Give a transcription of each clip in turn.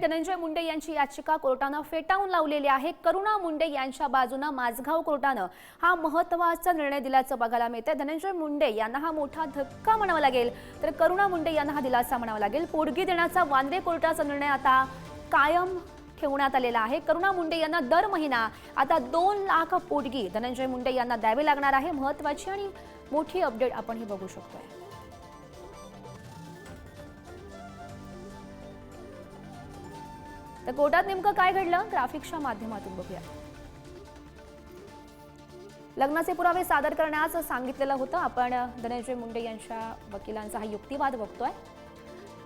धनंजय मुंडे यांची याचिका कोर्टानं फेटाळून लावलेली आहे। करुणा मुंडे यांच्या बाजूने माझगाव कोर्टानं हा महत्त्वाचा निर्णय दिल्याचं बघायला मिळतंय। धनंजय मुंडे यांना हा मोठा धक्का म्हणावा लागेल, तर करुणा मुंडे यांना हा दिलासा म्हणावा लागेल। पोटगी देण्याचा वांद्रे कोर्टाचा निर्णय आता कायम ठेवण्यात आलेला आहे। करुणा मुंडे यांना दर महिना आता 2 लाख पोटगी धनंजय मुंडे यांना द्यावे लागणार आहे। महत्त्वाची आणि मोठी अपडेट आपण ही बघू शकतोय। तर कोर्टात नेमकं काय घडलं ग्राफिक्सच्या माध्यमातून बघूया। लग्नाचे पुरावे सादर करण्यास सांगितलेलं होतं आपण। धनंजय मुंडे यांच्या वकिलांचा हा युक्तिवाद बघतोय।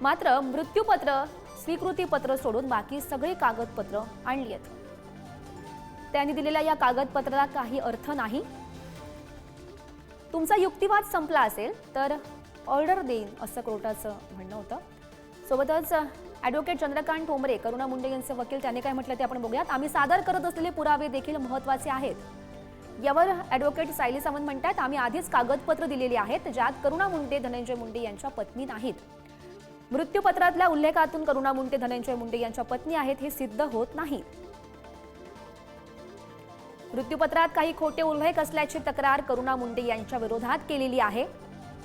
मात्र मृत्यूपत्र स्वीकृतीपत्र सोडून बाकी सगळी कागदपत्र आणली आहेत। त्यांनी दिलेल्या या कागदपत्राला काही अर्थ नाही। तुमचा युक्तिवाद संपला असेल तर ऑर्डर देईन असं कोर्टाचं म्हणणं होतं। सोबतच ॲडव्होकेट चंद्रकांत ठोंबरे करुणा मुंडे यांचे वकील त्यांनी काय म्हटलं ते आपण बघूयात। आम्ही सादर करत असलेले पुरावे देखील महत्त्वाचे आहेत। यावर ॲडव्होकेट सायली सावंत म्हणतात, आम्ही आधीच कागदपत्र दिलेली आहेत ज्यात करुणा मुंडे धनंजय मुंडे यांच्या पत्नी नाहीत। मृत्यूपत्रातल्या उल्लेखातून करुणा मुंडे धनंजय मुंडे यांच्या पत्नी आहेत हे सिद्ध होत नाही। मृत्यूपत्रात काही खोटे उल्लेख असल्याची तक्रार करुणा मुंडे यांच्या विरोधात केलेली आहे।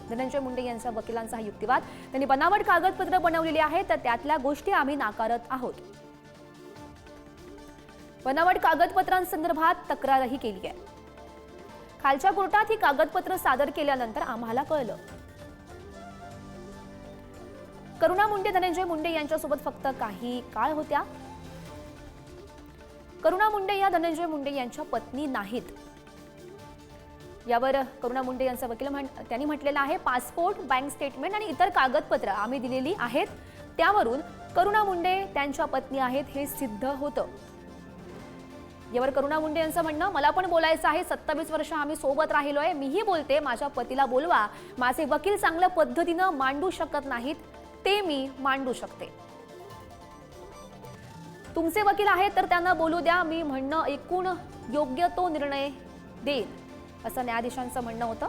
धनंजय मुंडे यांच्या वकिलांचा युक्तिवाद, त्यांनी बनावट कागदपत्र बनवलेली आहेत तर त्यातल्या गोष्टी आम्ही नाकारत आहोत। बनावट कागदपत्रांसंदर्भात तक्रारही केली आहे। खालच्या कोर्टात ही कागदपत्र सादर केल्यानंतर आम्हाला कळलं करुणा मुंडे धनंजय मुंडे यांच्यासोबत फक्त काही काळ होत्या। करुणा मुंडे या धनंजय मुंडे यांच्या पत्नी नाहीत। यावर करुणा मुंडे यांचा वकील त्यांनी म्हटलेलं आहे, पासपोर्ट बँक स्टेटमेंट आणि इतर कागदपत्र आम्ही दिलेली आहेत त्यावरून करुणा मुंडे त्यांच्या पत्नी आहेत हे सिद्ध होतं। यावर करुणा मुंडे यांचं म्हणणं, मला पण बोलायचं आहे, 27 वर्ष आम्ही सोबत राहिलोय, मीही बोलते, माझ्या पतीला बोलवा, माझे वकील चांगल्या पद्धतीनं मांडू शकत नाहीत ते मी मांडू शकते। तुमचे वकील आहेत तर त्यांना बोलू द्या, मी म्हणणं ऐकून योग्य तो निर्णय देईन असं न्यायाधीशांचं म्हणणं होतं।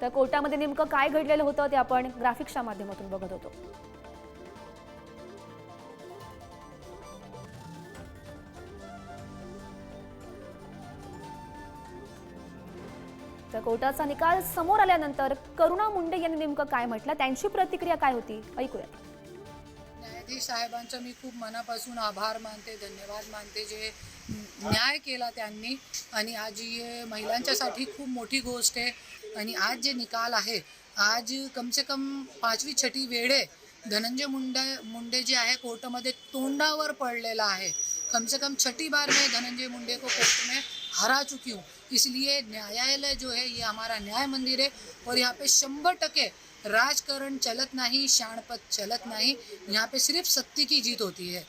तर कोर्टामध्ये नेमकं काय घडलेलं होतं ते आपण ग्राफिक्सच्या माध्यमातून बघत होतो। तर कोर्टाचा निकाल समोर आल्यानंतर करुणा मुंडे यांनी नेमकं काय म्हटलं, त्यांची प्रतिक्रिया काय होती ऐकूयात। न्यायाधीश साहेबांचा मी खूप मनापासून आभार मानते, धन्यवाद मानते, जे न्याय केला त्यांनी। आणि आज ही महिलांच्यासाठी खूप मोठी गोष्ट आहे। आणि आज जे निकाल आहे, आज कम से कम 5वी 6ठी वेळे धनंजय मुंडे जे आहे कोर्टामध्ये तोंडावर पडलेला है। कम से कम 6ठी बार मैं धनंजय मुंडे को कोर्ट में हरा चुकी हूँ। इसलिए न्यायालय जो है ये हमारा न्याय मंदिर है और यहाँ पे 100% राजकारण चलत नहीं, शाणपत चलत नहीं, यहाँ पे सिर्फ सत्य की जीत होती है।